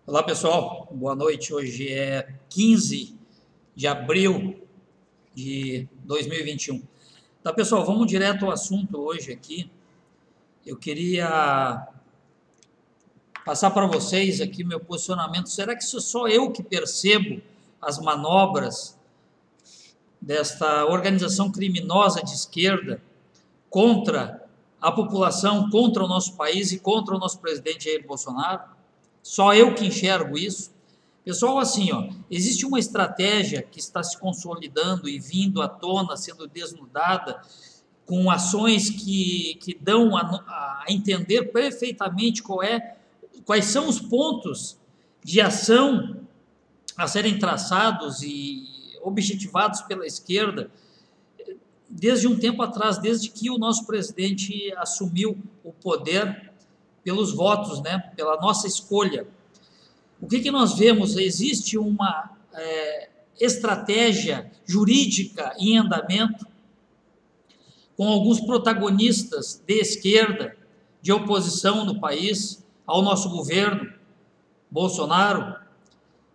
Olá pessoal, boa noite. Hoje é 15 de abril de 2021. Tá, pessoal, vamos direto ao assunto hoje aqui. Eu queria passar para vocês aqui meu posicionamento. Será que sou só eu que percebo as manobras desta organização criminosa de esquerda contra a população, contra o nosso país e contra o nosso presidente Jair Bolsonaro? Só eu que enxergo isso? Pessoal, assim, ó, existe uma estratégia que está se consolidando e vindo à tona, sendo desnudada, com ações que dão a entender perfeitamente quais são os pontos de ação a serem traçados e objetivados pela esquerda desde um tempo atrás, desde que o nosso presidente assumiu o poder pelos votos, né, pela nossa escolha. O que nós vemos? Existe uma estratégia jurídica em andamento, com alguns protagonistas de esquerda, de oposição no país, ao nosso governo, Bolsonaro,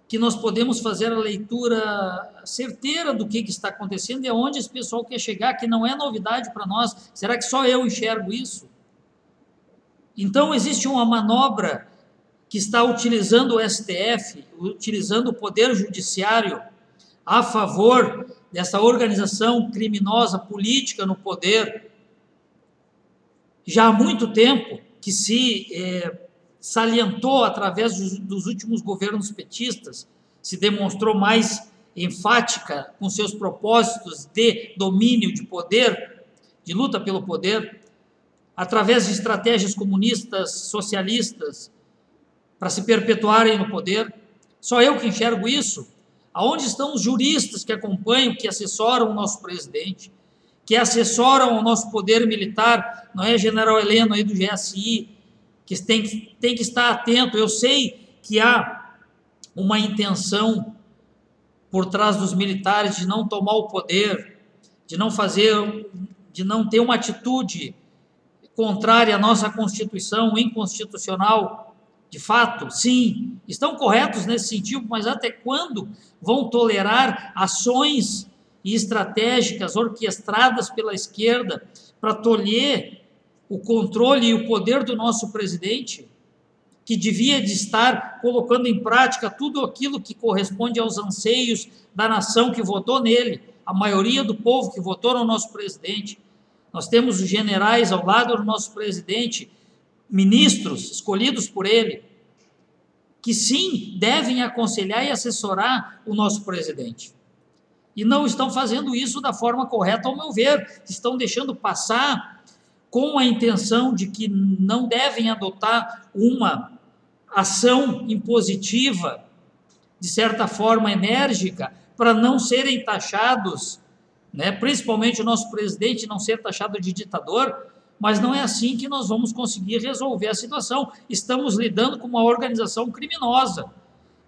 que nós podemos fazer a leitura certeira do que está acontecendo e aonde esse pessoal quer chegar, que não é novidade para nós. Será que só eu enxergo isso? Então, existe uma manobra que está utilizando o STF, utilizando o Poder Judiciário a favor dessa organização criminosa política no poder, já há muito tempo, que se salientou através dos últimos governos petistas, se demonstrou mais enfática com seus propósitos de domínio de poder, de luta pelo poder, através de estratégias comunistas, socialistas, para se perpetuarem no poder. Só eu que enxergo isso? Aonde estão os juristas que acompanham, que assessoram o nosso presidente, que assessoram o nosso poder militar? Não é general Heleno aí do GSI, que tem que estar atento. Eu sei que há uma intenção por trás dos militares de não tomar o poder, de não ter uma atitude contrária à nossa Constituição, inconstitucional. De fato, sim, estão corretos nesse sentido, mas até quando vão tolerar ações e estratégicas orquestradas pela esquerda para tolher o controle e o poder do nosso presidente, que devia de estar colocando em prática tudo aquilo que corresponde aos anseios da nação que votou nele, a maioria do povo que votou no nosso presidente? Nós temos os generais ao lado do nosso presidente, ministros escolhidos por ele, que sim, devem aconselhar e assessorar o nosso presidente. E não estão fazendo isso da forma correta, ao meu ver. Estão deixando passar com a intenção de que não devem adotar uma ação impositiva, de certa forma enérgica, para não serem taxados, né, principalmente o nosso presidente não ser taxado de ditador. Mas não é assim que nós vamos conseguir resolver a situação. Estamos lidando com uma organização criminosa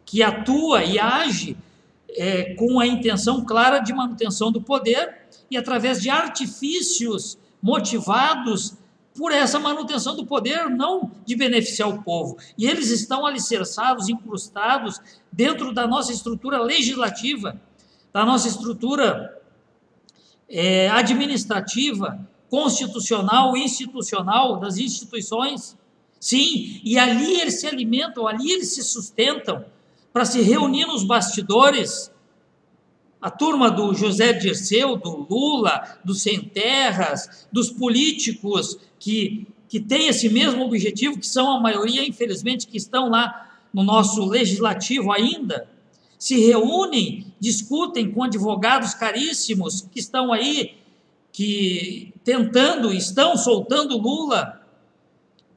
que atua e age com a intenção clara de manutenção do poder e através de artifícios motivados por essa manutenção do poder, não de beneficiar o povo. E eles estão alicerçados, incrustados dentro da nossa estrutura legislativa, da nossa estrutura administrativa, constitucional, institucional, das instituições. Sim, e ali eles se alimentam, ali eles se sustentam, para se reunir nos bastidores. A turma do José Dirceu, do Lula, do Sem Terras, dos políticos que têm esse mesmo objetivo, que são a maioria, infelizmente, que estão lá no nosso legislativo ainda, se reúnem, discutem com advogados caríssimos que estão aí, que estão soltando Lula,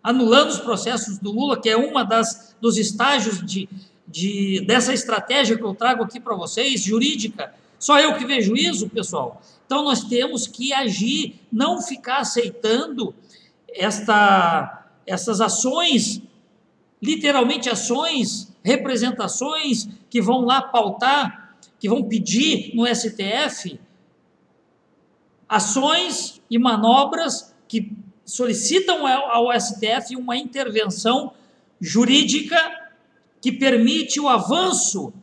anulando os processos do Lula, que é uma dos estágios dessa estratégia que eu trago aqui para vocês, jurídica. Só eu que vejo isso, pessoal. Então nós temos que agir, não ficar aceitando essas ações, literalmente ações, representações que vão lá pautar, que vão pedir no STF, ações e manobras que solicitam ao STF uma intervenção jurídica que permite o avanço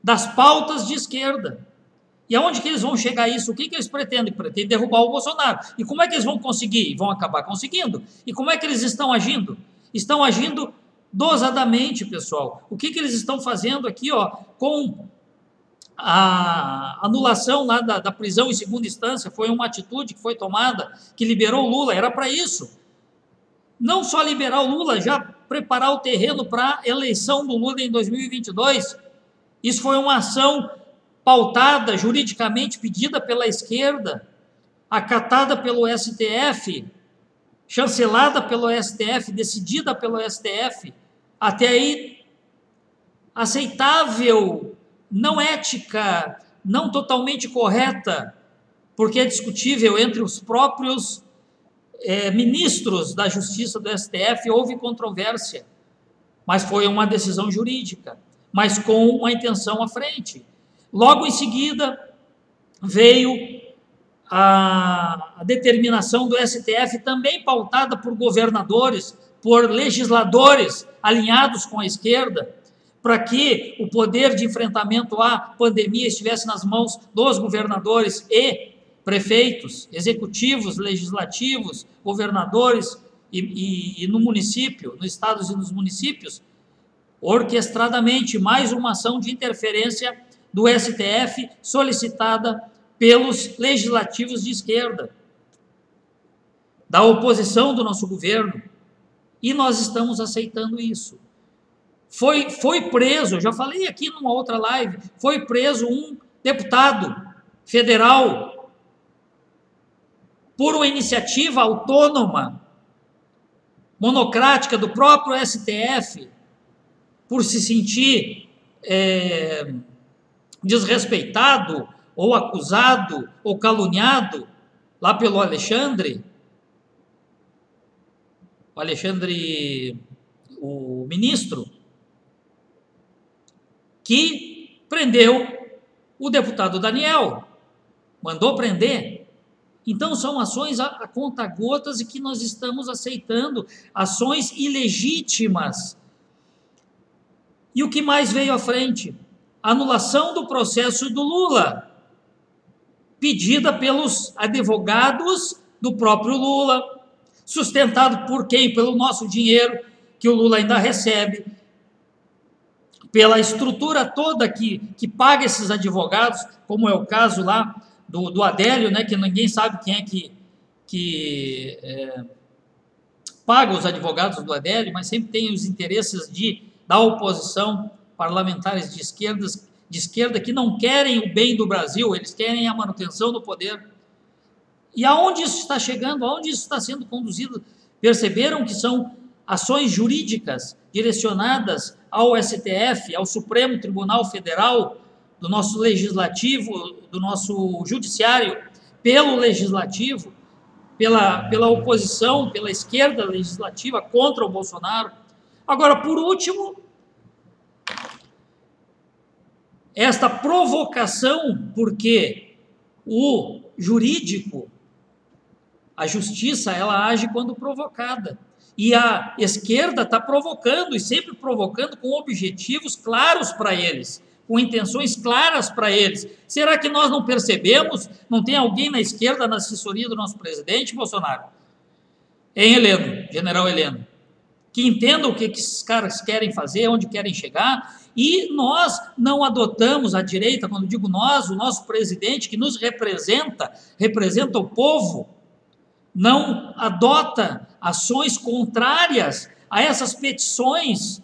das pautas de esquerda. E aonde que eles vão chegar isso? O que eles pretendem? Pretendem derrubar o Bolsonaro. E como é que eles vão conseguir? Vão acabar conseguindo. E como é que eles estão agindo? Estão agindo dosadamente, pessoal. O que eles estão fazendo aqui, ó, com a anulação lá da prisão em segunda instância? Foi uma atitude que foi tomada, que liberou o Lula, era para isso. Não só liberar o Lula, já preparar o terreno para a eleição do Lula em 2022. Isso foi uma ação pautada, juridicamente pedida pela esquerda, acatada pelo STF, chancelada pelo STF, decidida pelo STF, até aí aceitável, não ética, não totalmente correta, porque é discutível entre os próprios ministros da Justiça do STF, houve controvérsia, mas foi uma decisão jurídica, mas com uma intenção à frente. Logo em seguida, veio a determinação do STF, também pautada por governadores, por legisladores alinhados com a esquerda, para que o poder de enfrentamento à pandemia estivesse nas mãos dos governadores e prefeitos, executivos, legislativos, governadores e no município, nos estados e nos municípios, orquestradamente, mais uma ação de interferência do STF solicitada pelos legislativos de esquerda, da oposição do nosso governo, e nós estamos aceitando isso. Foi preso, já falei aqui numa outra live, foi preso um deputado federal por uma iniciativa autônoma, monocrática do próprio STF, por se sentir desrespeitado, ou acusado, ou caluniado, lá pelo Alexandre, o ministro, que prendeu o deputado Daniel, mandou prender. Então, são ações a conta-gotas e que nós estamos aceitando, ações ilegítimas. E o que mais veio à frente? Anulação do processo do Lula, pedida pelos advogados do próprio Lula, sustentado por quem? Pelo nosso dinheiro, que o Lula ainda recebe, pela estrutura toda que paga esses advogados, como é o caso lá do Adélio, né, que ninguém sabe quem é que paga os advogados do Adélio, mas sempre tem os interesses da oposição, parlamentares de esquerda que não querem o bem do Brasil, eles querem a manutenção do poder. E aonde isso está chegando? Aonde isso está sendo conduzido? Perceberam que são ações jurídicas direcionadas ao STF, ao Supremo Tribunal Federal, do nosso legislativo, do nosso judiciário, pelo legislativo, pela oposição, pela esquerda legislativa contra o Bolsonaro. Agora, por último, esta provocação, porque o jurídico, a justiça, ela age quando provocada. E a esquerda está provocando, e sempre provocando com objetivos claros para eles, com intenções claras para eles. Será que nós não percebemos? Não tem alguém na esquerda, na assessoria do nosso presidente, Bolsonaro? Hein, Heleno, general Heleno? Que entenda o que esses caras querem fazer, onde querem chegar, e nós não adotamos, a direita, quando digo nós, o nosso presidente que nos representa o povo, não adota ações contrárias a essas petições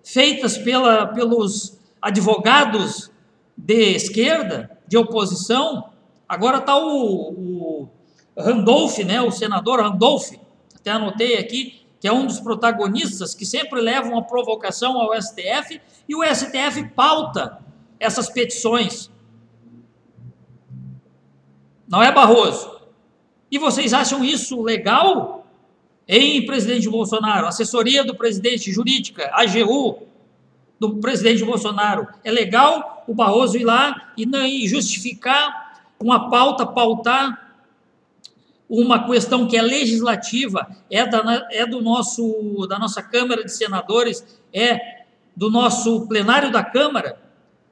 feitas pelos advogados de esquerda, de oposição. Agora está o Randolph, né, o senador Randolph, até anotei aqui, que é um dos protagonistas que sempre levam a provocação ao STF, e o STF pauta essas petições. Não é, Barroso? E vocês acham isso legal? Hein, presidente Bolsonaro? Assessoria do presidente jurídica, AGU, do presidente Bolsonaro. É legal o Barroso ir lá e justificar uma pauta, pautar uma questão que é legislativa, da nossa Câmara de Senadores, é do nosso plenário da Câmara,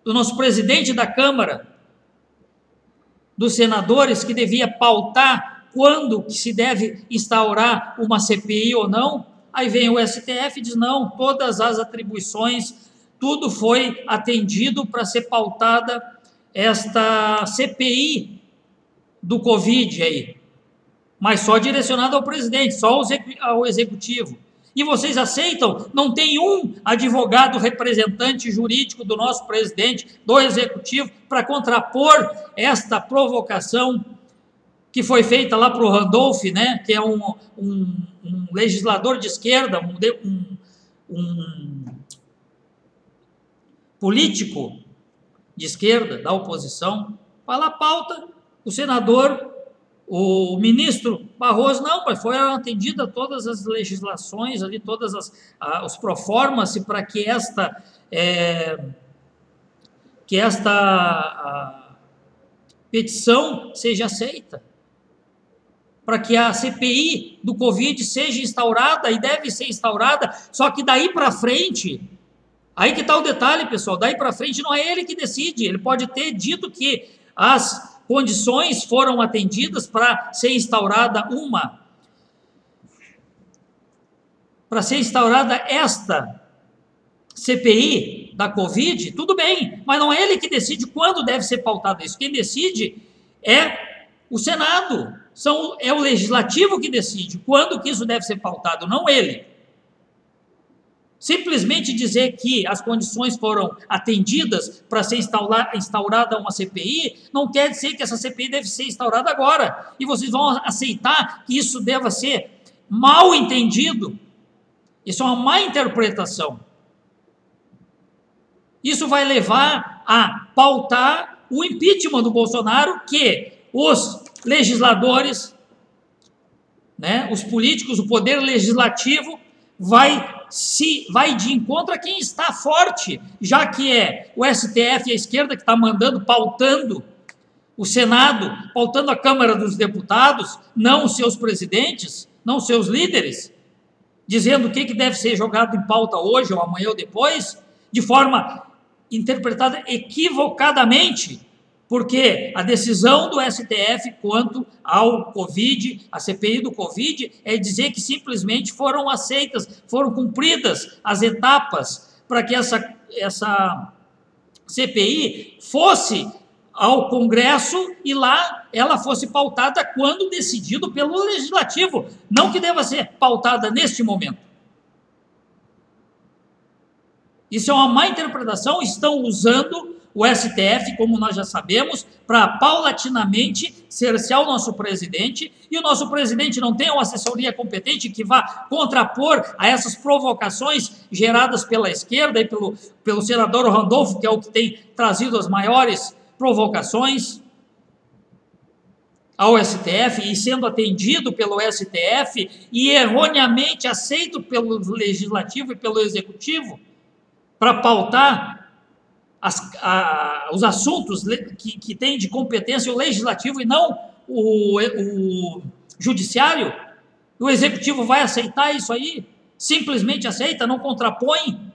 do nosso presidente da Câmara, dos senadores, que devia pautar quando que se deve instaurar uma CPI ou não. Aí vem o STF e diz, não, todas as atribuições, tudo foi atendido para ser pautada esta CPI do Covid aí, mas só direcionado ao presidente, só ao executivo. E vocês aceitam? Não tem um advogado representante jurídico do nosso presidente, do executivo, para contrapor esta provocação que foi feita lá para o Randolph, né, que é um legislador de esquerda, um político de esquerda, da oposição, vai lá, pauta, o senador, o ministro Barroso, não, mas foram atendidas todas as legislações ali, todas os proformas para que esta petição seja aceita, para que a CPI do Covid seja instaurada, e deve ser instaurada, só que daí para frente, aí que está o detalhe, pessoal, daí para frente não é ele que decide, ele pode ter dito que as condições foram atendidas para ser instaurada esta CPI da Covid, tudo bem, mas não é ele que decide quando deve ser pautado isso. Quem decide é o Senado, é o Legislativo que decide quando que isso deve ser pautado, não ele. Simplesmente dizer que as condições foram atendidas para ser instaurada uma CPI, não quer dizer que essa CPI deve ser instaurada agora. E vocês vão aceitar que isso deva ser mal entendido. Isso é uma má interpretação. Isso vai levar a pautar o impeachment do Bolsonaro, que os legisladores, né, os políticos, o poder legislativo vai de encontro a quem está forte, já que é o STF e a esquerda que está mandando, pautando o Senado, pautando a Câmara dos Deputados, não os seus presidentes, não os seus líderes, dizendo o que deve ser jogado em pauta hoje ou amanhã ou depois, de forma interpretada equivocadamente, porque a decisão do STF quanto ao Covid, a CPI do Covid, é dizer que simplesmente foram aceitas, foram cumpridas as etapas para que essa CPI fosse ao Congresso e lá ela fosse pautada quando decidido pelo Legislativo, não que deva ser pautada neste momento. Isso é uma má interpretação, estão usando o STF, como nós já sabemos, para paulatinamente cercear o nosso presidente, e o nosso presidente não tem uma assessoria competente que vá contrapor a essas provocações geradas pela esquerda e pelo senador Randolph, que é o que tem trazido as maiores provocações ao STF, e sendo atendido pelo STF e erroneamente aceito pelo Legislativo e pelo Executivo, para pautar os assuntos que tem de competência o Legislativo e não o Judiciário. O Executivo vai aceitar isso aí? Simplesmente aceita, não contrapõe?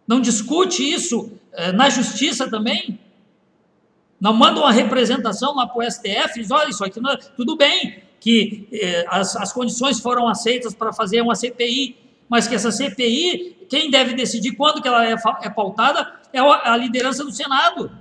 Não discute isso na Justiça também? Não manda uma representação lá para o STF, diz, olha, isso aqui não é... Tudo bem que as condições foram aceitas para fazer uma CPI, mas que essa CPI, quem deve decidir quando que ela é pautada é a liderança do Senado.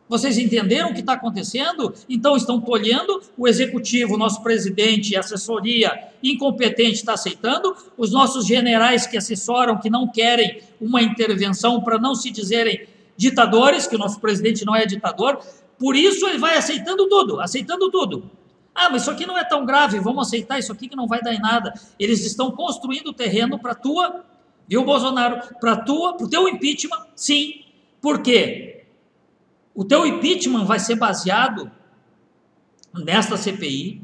Vocês entenderam o que está acontecendo? Então estão tolhendo, o Executivo, nosso presidente, a assessoria incompetente está aceitando, os nossos generais que assessoram, que não querem uma intervenção para não se dizerem ditadores, que o nosso presidente não é ditador, por isso ele vai aceitando tudo, aceitando tudo. Ah, mas isso aqui não é tão grave, vamos aceitar isso aqui que não vai dar em nada. Eles estão construindo o terreno para viu, Bolsonaro, para o teu impeachment, sim. Por quê? O teu impeachment vai ser baseado nesta CPI,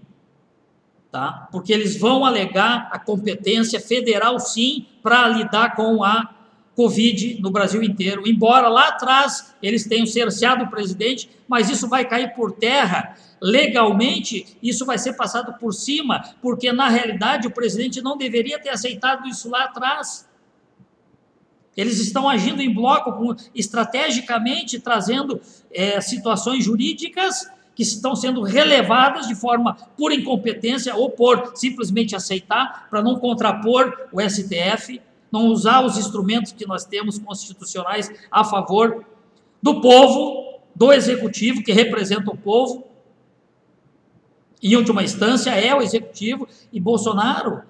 tá? Porque eles vão alegar a competência federal, sim, para lidar com a Covid no Brasil inteiro. Embora lá atrás eles tenham cerceado o presidente, mas isso vai cair por terra legalmente, isso vai ser passado por cima, porque na realidade o presidente não deveria ter aceitado isso lá atrás. Eles estão agindo em bloco, estrategicamente trazendo situações jurídicas que estão sendo relevadas de forma por incompetência ou por simplesmente aceitar, para não contrapor o STF, não usar os instrumentos que nós temos constitucionais a favor do povo, do executivo, que representa o povo. Em última instância, é o executivo, e Bolsonaro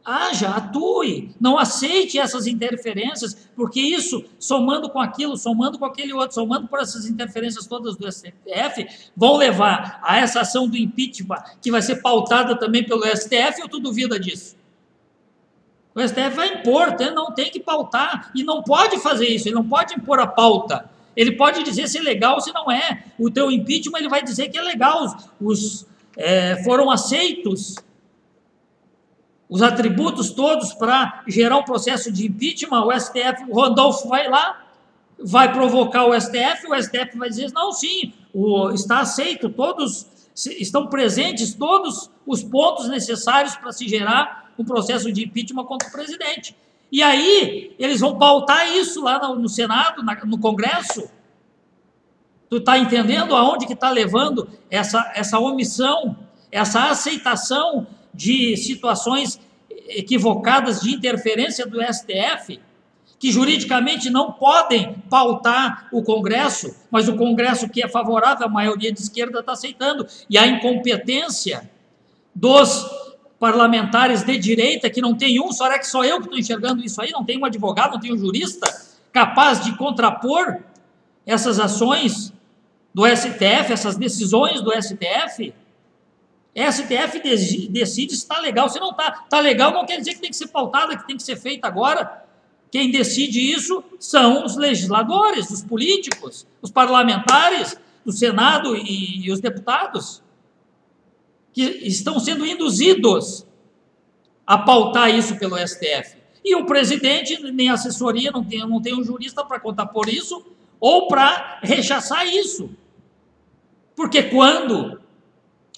haja, atue, não aceite essas interferências, porque isso, somando com aquilo, somando com aquele outro, somando por essas interferências todas do STF, vão levar a essa ação do impeachment, que vai ser pautada também pelo STF, ou tu duvida disso? O STF vai impor, não tem que pautar, e não pode fazer isso, ele não pode impor a pauta, ele pode dizer se é legal ou se não é. O teu impeachment, ele vai dizer que é legal, foram aceitos os atributos todos para gerar um processo de impeachment. O STF, o Randolfo vai lá, vai provocar o STF vai dizer, não, sim, está aceito, todos estão presentes, todos os pontos necessários para se gerar um processo de impeachment contra o presidente. E aí, eles vão pautar isso lá no Senado, no Congresso. Tu está entendendo aonde que está levando essa omissão, essa aceitação de situações equivocadas de interferência do STF, que juridicamente não podem pautar o Congresso, mas o Congresso que é favorável, a maioria de esquerda está aceitando, e a incompetência dos parlamentares de direita, que não tem um, só é que só eu que estou enxergando isso aí, não tem um advogado, não tem um jurista capaz de contrapor essas ações do STF, essas decisões do STF. STF decide se está legal, se não está. Está legal não quer dizer que tem que ser pautada, que tem que ser feita agora. Quem decide isso são os legisladores, os políticos, os parlamentares do Senado e os deputados, que estão sendo induzidos a pautar isso pelo STF. E o presidente, nem assessoria, não tem um jurista para contrapor isso, ou para rechaçar isso. Porque quando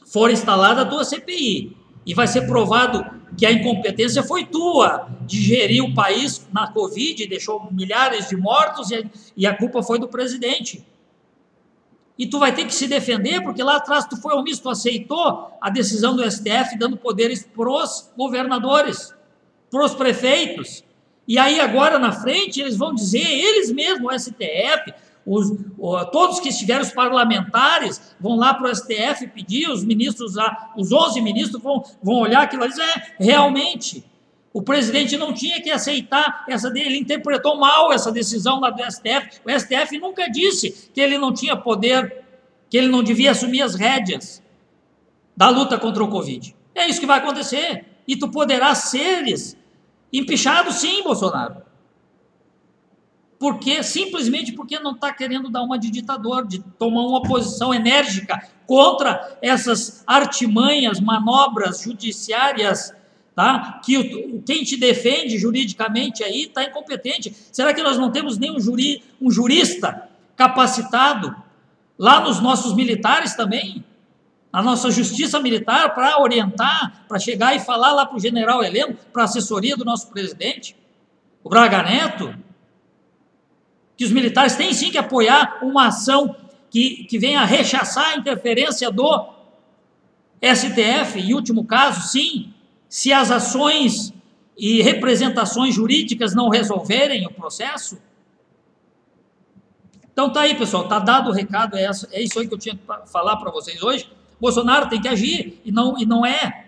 for instalada a tua CPI e vai ser provado que a incompetência foi tua de gerir o país na Covid, deixou milhares de mortos e a culpa foi do presidente. E tu vai ter que se defender, porque lá atrás tu foi omisso, tu aceitou a decisão do STF dando poderes pros governadores, pros prefeitos. E aí agora na frente eles vão dizer, eles mesmos, o STF, todos que estiveram, os parlamentares, vão lá para o STF pedir, os ministros lá, os 11 ministros vão olhar aquilo e dizer, realmente, o presidente não tinha que aceitar ele interpretou mal essa decisão lá do STF. O STF nunca disse que ele não tinha poder, que ele não devia assumir as rédeas da luta contra o Covid. É isso que vai acontecer. E tu poderás seres empichado, sim, Bolsonaro. Simplesmente porque não está querendo dar uma de ditador, de tomar uma posição enérgica contra essas artimanhas, manobras judiciárias, tá? Que quem te defende juridicamente aí está incompetente. Será que nós não temos nem um jurista capacitado lá nos nossos militares também? A nossa justiça militar para orientar, para chegar e falar lá para o general Heleno, para a assessoria do nosso presidente, o Braga Neto, que os militares têm sim que apoiar uma ação que venha a rechaçar a interferência do STF, em último caso, sim, se as ações e representações jurídicas não resolverem o processo. Então tá aí, pessoal, tá dado o recado, é isso aí que eu tinha que falar para vocês hoje. Bolsonaro tem que agir, e não é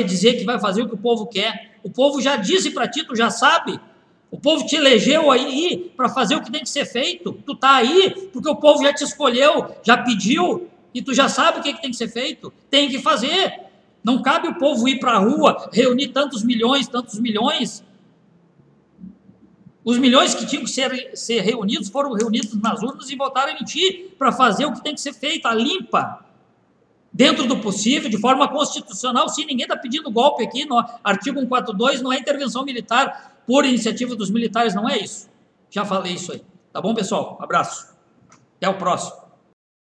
dizer que vai fazer o que o povo quer. O povo já disse para ti, tu já sabe. O povo te elegeu aí para fazer o que tem que ser feito. Tu tá aí porque o povo já te escolheu, já pediu, e tu já sabe o que tem que ser feito. Tem que fazer. Não cabe o povo ir para a rua, reunir tantos milhões. Os milhões que tinham que ser reunidos foram reunidos nas urnas e votaram em ti para fazer o que tem que ser feito, a limpa, dentro do possível, de forma constitucional. Sim, ninguém está pedindo golpe aqui no artigo 142, não é intervenção militar por iniciativa dos militares, não é isso. Já falei isso aí. Tá bom, pessoal? Abraço. Até o próximo.